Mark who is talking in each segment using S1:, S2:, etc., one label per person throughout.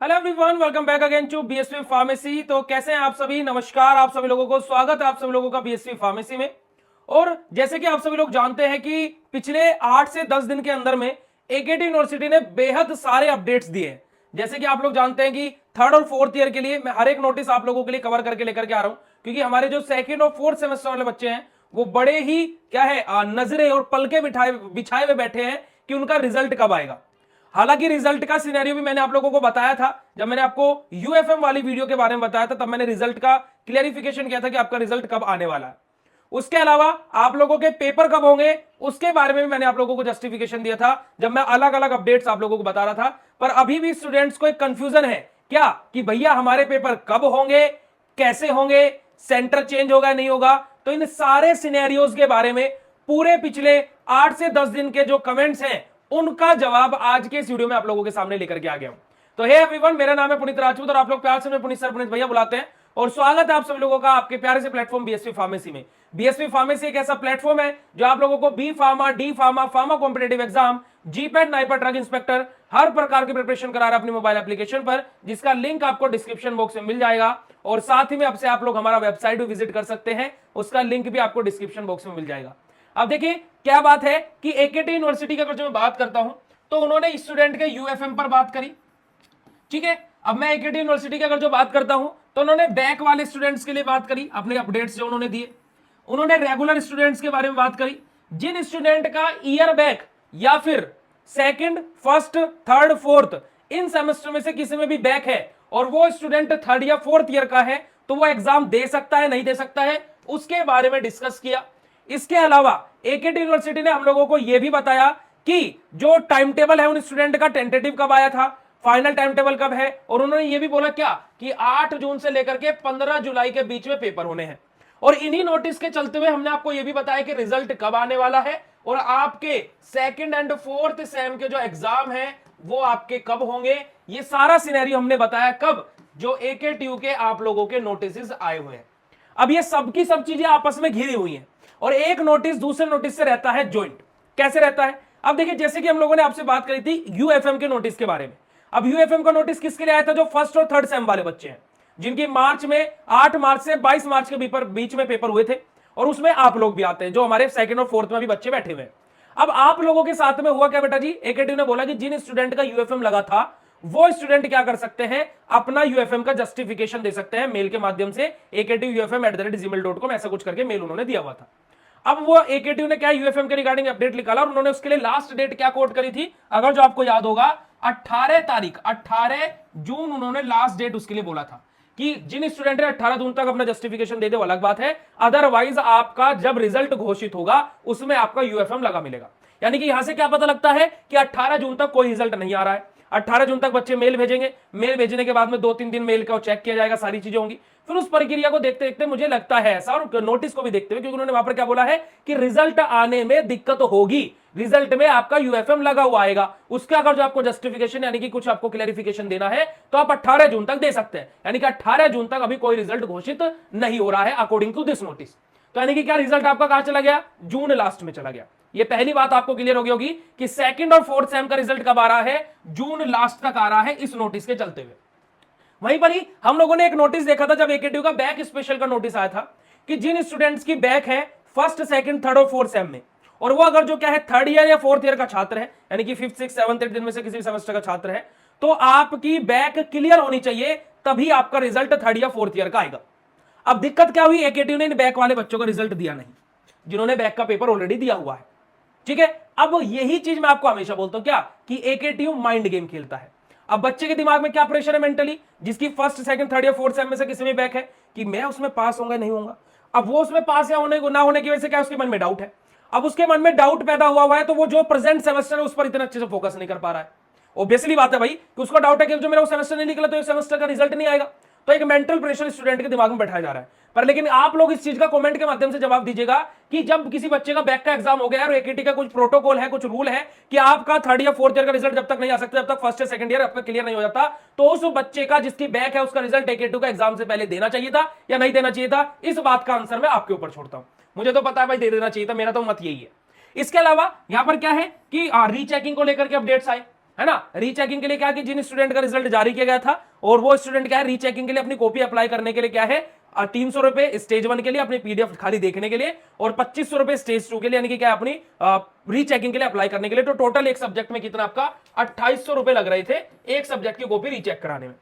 S1: Hello everyone, welcome back again to BSV pharmacy. तो कैसे हैं आप सभी? नमस्कार, आप सभी लोगों को स्वागत है आप सभी लोगों का बीएसवी फार्मेसी में। और जैसे कि आप सभी लोग जानते हैं कि पिछले 8 से 10 दिन के अंदर में एकेटी यूनिवर्सिटी ने बेहद सारे अपडेट्स दिए हैं। जैसे कि आप लोग जानते हैं कि थर्ड और फोर्थ ईयर के लिए मैं हर एक नोटिस आप लोगों के लिए कवर करके लेकर के आ रहा हूं, क्योंकि हमारे जो सेकंड और फोर्थ सेमेस्टर वाले बच्चे हैं वो बड़े ही क्या है नजरे और पलके बिछाए हुए बैठे हैं कि उनका रिजल्ट कब आएगा। हालांकि रिजल्ट का सिनेरियो भी मैंने आप लोगों को बताया था जब मैंने आपको यूएफएम वाली वीडियो के बारे में बताया था, तब मैंने रिजल्ट का क्लियरिफिकेशन किया था कि आपका रिजल्ट कब आने वाला है। उसके अलावा आप लोगों के पेपर कब होंगे उसके बारे में भी मैंने आप लोगों को जस्टिफिकेशन दिया था जब मैं अलग अलग अपडेट्स आप लोगों को बता रहा था। पर अभी भी स्टूडेंट्स को एक कंफ्यूजन है क्या कि भैया हमारे पेपर कब होंगे, कैसे होंगे, सेंटर चेंज होगा नहीं होगा। तो इन सारे सिनेरियोज के बारे में पूरे पिछले 8 से 10 दिन के जो कमेंट्स हैं उनका जवाब आज के इस वीडियो में आप लोगों के सामने लेकर के आ गया हूं। तो हे एवरीवन, मेरा नाम है पुनीत राजपूत और आप लोग प्यार से मुझे पुनीत सर, पुनीत भैया बुलाते हैं। और स्वागत है आप सभी लोगों का आपके प्यारे से प्लेटफॉर्म बीएसवी फार्मेसी में। बीएसवी फार्मेसी एक ऐसा प्लेटफॉर्म है जो आप लोगों को B pharma, D pharma, pharma competitive exam, GPAT, NIPER, drug inspector हर प्रकार की प्रिपरेशन करा रहा है अपनी मोबाइल एप्लीकेशन पर, जिसका लिंक आपको डिस्क्रिप्शन बॉक्स में मिल जाएगा। और साथ ही में आपसे आप लोग हमारा वेबसाइट भी विजिट कर सकते हैं, उसका लिंक भी आपको डिस्क्रिप्शन बॉक्स में मिल जाएगा। अब देखिए क्या बात है कि एकेटी यूनिवर्सिटी की अगर जो मैं बात करता हूं तो उन्होंने स्टूडेंट के यूएफएम पर बात करी, ठीक है। अब मैं एकेटी यूनिवर्सिटी की अगर जो बात करता हूं तो उन्होंने बैक वाले स्टूडेंट्स के लिए बात करी, अपने अपडेट्स जो उन्होंने दिए। उन्होंने रेगुलर स्टूडेंट्स के बारे में बात करी, जिन स्टूडेंट का ईयर बैक या फिर सेकंड, फर्स्ट, थर्ड, फोर्थ इन सेमेस्टर में से किसी में भी बैक है और वो स्टूडेंट थर्ड या फोर्थ ईयर का है तो वो एग्जाम दे सकता है नहीं दे सकता है, उसके बारे में डिस्कस किया। इसके अलावा एकेटी यूनिवर्सिटी ने हम लोगों को यह भी बताया कि जो टाइम टेबल है उन स्टूडेंट का टेंटेटिव कब आया था, फाइनल टाइम टेबल कब है, और उन्होंने ये भी बोला क्या कि 8 जून से लेकर के 15 जुलाई के बीच में पेपर होने हैं। और इन्हीं नोटिस के चलते हुए हमने आपको यह भी बताया कि रिजल्ट कब आने वाला है और आपके सेकंड एंड फोर्थ सेम के जो एग्जाम है वो आपके कब होंगे। ये सारा सिनेरियो हमने बताया कब, जो एकेटीयू के आप लोगों के नोटिस आए हुए हैं। अब ये सब की सब चीजें आपस में घिरी हुई हैं और एक नोटिस दूसरे नोटिस से रहता है ज्वाइंट। कैसे रहता है? अब देखिए, जैसे कि हम लोगों ने आपसे बात करी थी यूएफएम के नोटिस के बारे में। अब यूएफएम का नोटिस किसके लिए आया था? जो फर्स्ट और थर्ड सेम वाले बच्चे हैं, जिनकी मार्च में 8 मार्च से 22 मार्च के बीच में पेपर हुए थे, और उसमें आप लोग भी आते हैं जो हमारे सेकंड और फोर्थ में भी बच्चे बैठे हुए हैं। अब आप लोगों के साथ में हुआ क्या बेटा जी, एकेटी ने बोला कि जिन स्टूडेंट का यूएफएम लगा था वो स्टूडेंट क्या कर सकते हैं, अपना यूएफएम का जस्टिफिकेशन दे सकते हैं मेल के माध्यम से, aktuufm@gmail.com ऐसा कुछ करके मेल उन्होंने दिया हुआ था। अब वो एकेटीयू ने क्या यूएफएम के रिगार्डिंग अपडेट निकाला और उन्होंने उसके लिए लास्ट डेट क्या कोट करी थी, अगर जो आपको याद होगा 18 जून उन्होंने लास्ट डेट उसके लिए बोला था कि जिन स्टूडेंट ने 18 जून तक अपना जस्टिफिकेशन दे दे वो अलग बात है, अदरवाइज आपका जब रिजल्ट घोषित होगा उसमें आपका यूएफएम लगा मिलेगा। यानी कि यहां से क्या पता लगता है कि 18 जून तक कोई रिजल्ट नहीं आ रहा है। 18 जून तक बच्चे मेल भेजेंगे, मेल भेजने के बाद में 2-3 दिन मेल का चेक किया जाएगा, सारी चीजें होंगी। फिर उस प्रक्रिया को देखते देखते मुझे लगता है ऐसा, और नोटिस को भी देखते हुए, क्योंकि उन्होंने वहां पर क्या बोला है कि रिजल्ट आने में दिक्कत होगी, रिजल्ट में आपका यूएफएम लगा हुआ आएगा, उसका अगर जो आपको जस्टिफिकेशन यानी कि कुछ आपको क्लैरिफिकेशन देना है तो आप 18 जून तक दे सकते हैं। यानी कि 18 जून तक अभी कोई रिजल्ट घोषित नहीं हो रहा है अकॉर्डिंग टू दिस नोटिस। तो यानी कि क्या रिजल्ट आपका कहां चला गया? जून लास्ट में चला गया। ये पहली बात आपको क्लियर हो गई होगी कि सेकंड और फोर्थ सेम का रिजल्ट कब आ रहा है, जून लास्ट तक आ रहा है इस नोटिस के चलते हुए। वहीं पर ही हम लोगों ने एक नोटिस देखा था जब एकेटीयू का बैक स्पेशल का नोटिस आया था कि जिन स्टूडेंट्स की बैक है फर्स्ट, सेकंड, थर्ड और फोर्थ सेम में, और वो अगर जो क्या है थर्ड ईयर या फोर्थ ईयर का छात्र है, यानी कि 5th, 6th, 7th, 8th दिन में से किसी भी सेमेस्टर का छात्र है, तो आपकी बैक क्लियर होनी चाहिए, तभी आपका रिजल्ट थर्ड या फोर्थ ईयर का आएगा। अब दिक्कत क्या हुई, एकेटीयू ने बैक वाले बच्चों का रिजल्ट दिया नहीं, जिन्होंने बैक का पेपर ऑलरेडी दिया हुआ है, ठीक है। अब यही चीज मैं आपको हमेशा बोलता हूं क्या कि एकेटीयू माइंड गेम खेलता है। अब बच्चे के दिमाग में क्या प्रेशर है मेंटली, जिसकी फर्स्ट, सेकंड, थर्ड या फोर्थ सेम में से किसी में बैक है, कि मैं उसमें पास होऊंगा नहीं होऊंगा। अब वो उसमें पास या होने ना होने की वजह से क्या उसके मन में डाउट है। अब उसके मन में डाउट पैदा हुआ है तो वो जो प्रेजेंट सेमेस्टर है उस पर इतना अच्छे से फोकस नहीं कर पा रहा है। ऑब्वियसली बात है भाई कि उसका डाउट है कि जो मेरा वो सेमेस्टर नहीं निकला तो इस सेमेस्टर का रिजल्ट नहीं आएगा। तो एक मेंटल प्रेशर स्टूडेंट के दिमाग में बैठाया जा रहा है। पर लेकिन आप लोग इस चीज का कमेंट के माध्यम से जवाब दीजिएगा कि जब किसी बच्चे का बैक का एग्जाम हो गया और एकेटी का कुछ प्रोटोकॉल है, कुछ रूल है कि आपका थर्ड या फोर्थ ईयर का रिजल्ट जब तक नहीं आ सकता, जब तक फर्स्ट या सेकंड ईयर आपका क्लियर नहीं हो जाता, तो उस बच्चे का जिसकी बैक है उसका रिजल्ट एकेटी का एग्जाम से पहले देना चाहिए था या नहीं देना चाहिए था। इस बात का आंसर मैं आपके ऊपर छोड़ता हूं। मुझे तो पता है भाई दे देना चाहिए था, मेरा तो मत यही है। इसके अलावा यहां पर क्या है कि रीचेकिंग को लेकर के अपडेट्स आए, है ना। रीचेकिंग के लिए क्या कि जिन स्टूडेंट का रिजल्ट जारी किया गया था और वो स्टूडेंट क्या है रीचेकिंग के लिए अपनी कॉपी अप्लाई करने के लिए क्या है 300 रुपए स्टेज 1 के लिए अपनी पीडीएफ खाली देखने के लिए और 2500 रुपए स्टेज 2 के लिए, यानी कि क्या अपनी रीचेकिंग के लिए अप्लाई करने के लिए। तो टोटल एक सब्जेक्ट में कितना आपका 2800 रुपए लग रहे थे एक सब्जेक्ट की कॉपी रीचेक कराने में,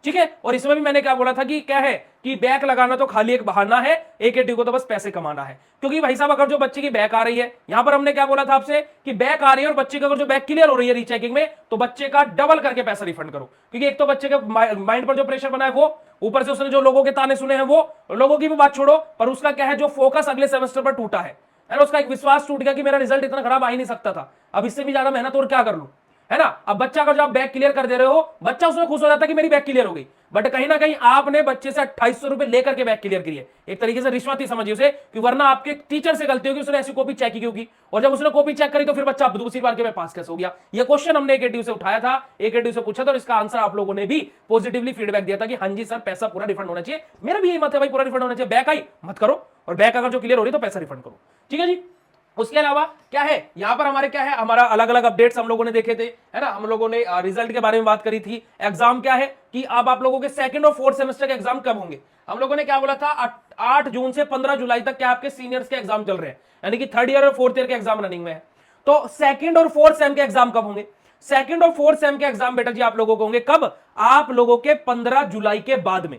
S1: ठीक है। और इसमें भी मैंने क्या बोला था कि क्या है कि बैक लगाना तो खाली एक बहाना है, एकेटी को तो बस पैसे कमाना है। क्योंकि भाई साहब अगर जो बच्चे की बैक आ रही है, यहां पर हमने क्या बोला था आपसे कि बैक आ रही है और बच्चे का अगर जो बैक क्लियर हो रही है रीचेकिंग में, तो बच्चे का डबल करके पैसा रिफंड करो। क्योंकि एक तो बच्चे के माइंड पर जो प्रेशर बना है वो, ऊपर से उसने जो लोगों के ताने सुने हैं वो, लोगों की भी बात छोड़ो, पर उसका क्या है जो फोकस अगले सेमेस्टर पर टूटा है ना, उसका एक विश्वास टूट गया कि मेरा रिजल्ट इतना खराब आ ही नहीं सकता था, अब इससे भी ज्यादा मेहनत और क्या कर लूं, है ना। अब बच्चा का जब आप बैक क्लियर कर दे रहे हो, बच्चा उसमें खुश हो जाता है कि मेरी बैक क्लियर हो गई, बट कहीं ना कहीं आपने बच्चे से 2800 रुपए लेकर के बैक क्लियर करिए, एक तरीके से रिश्वत ही समझिए उसे, कि वरना आपके टीचर से गलती होगी, उसने ऐसी कॉपी चेक की क्योंकि, और जब उसने कॉपी चेक करी तो फिर बच्चा दूसरी बार के में पास कैसे हो गया। ये क्वेश्चन हमने एकेटीयू से उठाया था, एकेटीयू से पूछा था और इसका आंसर आप लोगों ने भी पॉजिटिवली फीडबैक दिया था कि हाँ जी सर पैसा पूरा रिफंड होना चाहिए। मेरा भी यही मत है भाई, पूरा रिफंड होना चाहिए, बैक आई मत करो, और बैक अगर जो क्लियर हो रही तो पैसा रिफंड करो, ठीक है जी। उसके अलावा क्या है यहां पर हमारे क्या है, हमारा अलग अलग अपडेट्स हम लोगों ने देखे थे, है ना। हम लोगों ने रिजल्ट के बारे में बात करी थी। एग्जाम क्या है कि अब आप लोगों के सेकंड और फोर्थ सेमेस्टर के एग्जाम कब होंगे, हम लोगों ने क्या बोला था 8 जून से 15 जुलाई तक क्या आपके सीनियर्स के एग्जाम चल रहे हैं, यानी कि थर्ड ईयर और फोर्थ ईयर के एग्जाम रनिंग में है। तो सेकंड और फोर्थ सेम के एग्जाम कब होंगे, सेकंड और फोर्थ सेम के एग्जाम बेटा जी आप लोगों को होंगे कब, आप लोगों के 15 जुलाई के बाद में,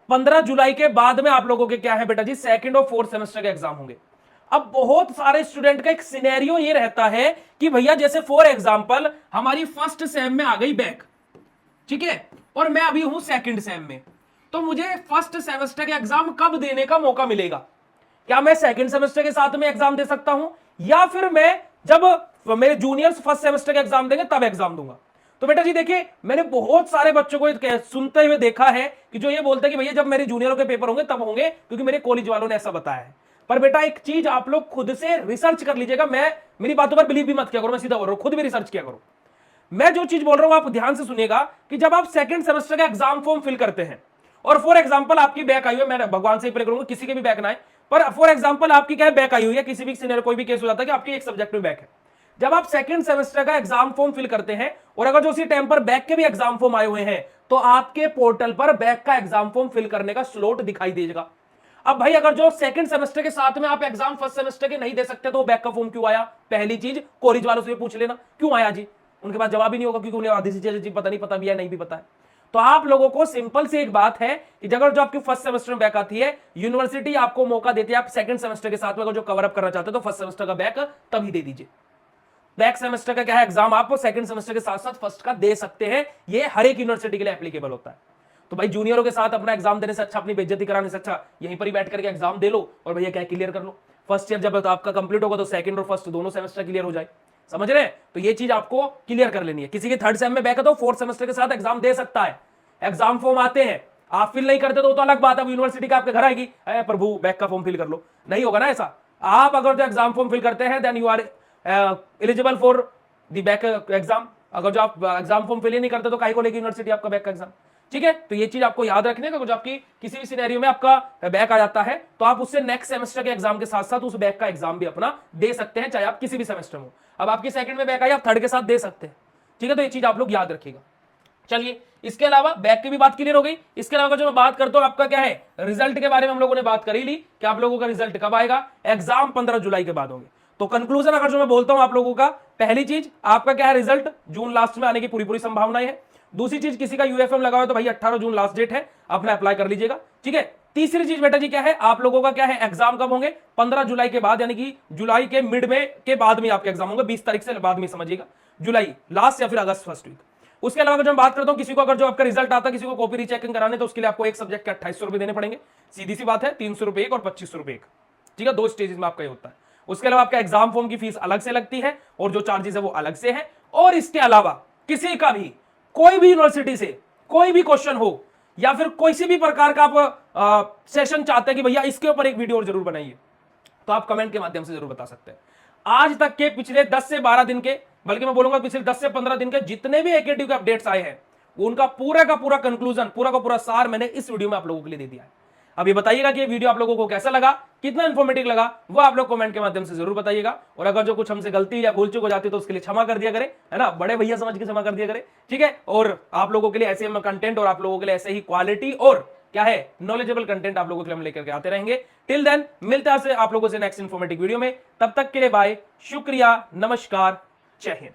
S1: 15 जुलाई के बाद में आप लोगों के क्या है बेटा जी सेकंड और फोर्थ सेमेस्टर के एग्जाम होंगे। अब बहुत सारे स्टूडेंट का एक सिनेरियो ये रहता है कि भैया जैसे फॉर एग्जांपल हमारी फर्स्ट सेम में आ गई बैक, ठीक है, और मैं अभी हूं सेकंड सेम में, तो मुझे फर्स्ट सेमेस्टर के एग्जाम कब देने का मौका मिलेगा, क्या मैं सेकंड सेमेस्टर के साथ में एग्जाम दे सकता हूं, या फिर मैं जब मेरे जूनियर्स फर्स्ट सेमेस्टर के एग्जाम देंगे तब एग्जाम दूंगा। तो बेटा जी देखिए मैंने बहुत सारे बच्चों को सुनते हुए देखा है कि जो ये बोलते हैं कि भैया जब मेरे जूनियरों के पेपर होंगे तब होंगे, क्योंकि मेरे कॉलेज वालों ने ऐसा बताया है। पर बेटा एक चीज आप लोग खुद से रिसर्च कर लीजिएगा, मैं मेरी बातों पर बिलीव भी मत किया करो, मैं सीधा बोल रहा हूं, खुद भी रिसर्च किया करो। मैं जो चीज बोल रहा हूं आप ध्यान से सुनिएगा कि जब आप सेकंड सेमेस्टर का एग्जाम फॉर्म फिल करते हैं और फॉर एग्जांपल आपकी बैक आई हुई है, मैं भगवान से ही प्रे करूंगा किसी के भी बैक ना आए, पर फॉर एग्जांपल आपकी क्या बैक आई हुई है, किसी भी सीनियर कोई भी केस हो जाता है कि आपकी एक सब्जेक्ट में बैक है, जब आप सेकंड सेमेस्टर का एग्जाम फॉर्म फिल करते हैं और अगर जो उसी टाइम पर बैक के भी एग्जाम फॉर्म आए हुए हैं तो आपके पोर्टल पर बैक का एग्जाम फॉर्म फिल करने का स्लॉट दिखाई देगा। अब भाई अगर जो सेकंड सेमेस्टर के साथ में आप एग्जाम फर्स्ट सेमेस्टर के नहीं दे सकते तो बैक का फॉर्म क्यों आया, पहली चीज कॉलेज वालों से पूछ लेना क्यों आया जी, उनके पास जवाब ही नहीं होगा क्योंकि उन्हें आधी सी चीजें पता नहीं, पता भी है नहीं भी पता है। तो आप लोगों को सिंपल सी एक बात है कि अगर जो आपकी फर्स्ट सेमेस्टर में बैक आती है, यूनिवर्सिटी आपको मौका देती है आप सेकंड सेमेस्टर के साथ में अगर जो कवर अप करना चाहते हो तो फर्स्ट सेमेस्टर का बैक तभी दे दीजिए। बैक सेमेस्टर का क्या है एग्जाम आप सेकंड सेमेस्टर के साथ साथ फर्स्ट का दे सकते हैं, ये हर एक यूनिवर्सिटी के लिए एप्लीकेबल होता है। तो भाई जूनियरों के साथ अपना एग्जाम देने से अच्छा, अपनी बेइज्जती कराने से अच्छा यहीं पर ही बैठ करके एग्जाम दे लो और भैया क्या क्लियर कर लो। फर्स्ट ईयर जब आपका कंप्लीट होगा तो सेकंड और फर्स्ट दोनों सेमेस्टर क्लियर हो जाए, समझ रहे हैं। तो ये चीज आपको क्लियर कर लेनी है। किसी के थर्ड सेम में बैक है तो फोर्थ सेमेस्टर के साथ एग्जाम दे सकता है, एग्जाम फॉर्म आते हैं, आप फिल नहीं करते तो अलग बात है, यूनिवर्सिटी का आपके घर आएगी प्रभु बैक का फॉर्म फिल कर लो, नहीं होगा ना ऐसा। आप अगर जो एग्जाम फॉर्म फिल करते हैं then you are eligible for the back exam. अगर जो आप एग्जाम फॉर्म फिल ही नहीं करते तो काहे को लेगी यूनिवर्सिटी आपका बैक का एग्जाम, ठीक है। तो ये चीज आपको याद रखने का, जो आपकी किसी भी सिनेरियो में आपका बैक आ जाता है तो आप उससे नेक्स्ट सेमेस्टर के एग्जाम के साथ साथ उस बैक का एग्जाम भी अपना दे सकते हैं, चाहे आप किसी भी सेमेस्टर में हो। अब आपकी सेकंड में बैक आई आप थर्ड के साथ दे सकते हैं, ठीक है। तो ये चीज आप लोग याद रखिएगा। चलिए इसके अलावा बैक की भी बात क्लियर हो गई। इसके अलावा जो मैं बात करता हूं आपका क्या है रिजल्ट के बारे में हम लोगों ने बात करी ली कि आप लोगों का रिजल्ट कब आएगा, एग्जाम 15 जुलाई के बाद होंगे। तो कंक्लूजन अगर जो मैं बोलता हूं आप लोगों का, पहली चीज आपका क्या है रिजल्ट जून लास्ट में आने की पूरी पूरी संभावनाएं है। दूसरी चीज किसी का यूएफएम लगा हुआ है तो भाई 18 जून लास्ट डेट है, अपना अप्लाई कर लीजिएगा, ठीक है। तीसरी चीज बेटा जी क्या है आप लोगों का क्या है एग्जाम कब होंगे, 15 जुलाई के बाद, यानी कि जुलाई के मिड में के बाद में आपके एग्जाम होंगे, 20 तारीख से बाद में समझिएगा, जुलाई लास्ट या फिर अगस्त फर्स्ट वीक। उसके अलावा जो मैं बात करता हूं किसी को अगर जो आपका रिजल्ट आता है किसी को कॉपी रीचेकिंग कराने तो उसके लिए आपको एक सब्जेक्ट के 2800 रुपए देने पड़ेंगे, सीधी सी बात है, 300 रुपए एक और 2500 रुपए एक, ठीक है। दो स्टेजेस में आपका ये होता है। उसके अलावा आपका एग्जाम फॉर्म की फीस अलग से लगती है और जो चार्जेस है वो अलग से है। और इसके अलावा किसी का भी कोई भी यूनिवर्सिटी से कोई भी क्वेश्चन हो या फिर किसी भी प्रकार का आप सेशन चाहते हैं कि भैया इसके ऊपर एक वीडियो और जरूर बनाइए, तो आप कमेंट के माध्यम से जरूर बता सकते हैं। आज तक के पिछले 10 से 12 दिन के, बल्कि मैं बोलूंगा पिछले 10 से 15 दिन के जितने भी एकेटीयू के अपडेट्स आए हैं उनका पूरा का पूरा कंक्लूजन, पूरा का पूरा सार मैंने इस वीडियो में आप लोगों के लिए दे दिया है। अभी बताइएगा कि ये वीडियो आप लोगों को कैसा लगा, कितना इंफॉर्मेटिव लगा, वो आप लोग कमेंट के माध्यम से जरूर बताइएगा। और अगर जो कुछ हमसे गलती या भूल चूक हो जाती है तो उसके लिए क्षमा कर दिया करें, है ना, बड़े भैया समझ के क्षमा कर दिया करें, ठीक है। और आप लोगों के लिए ऐसे कंटेंट और आप लोगों के लिए ऐसे ही क्वालिटी और क्या है नॉलेजेबल कंटेंट आप लोगों के लिए हम लेकर के आते रहेंगे। टिल देन मिलते हैं आप लोगों से नेक्स्ट इंफॉर्मेटिव वीडियो में, तब तक के लिए बाय, शुक्रिया, नमस्कार, जय हिंद।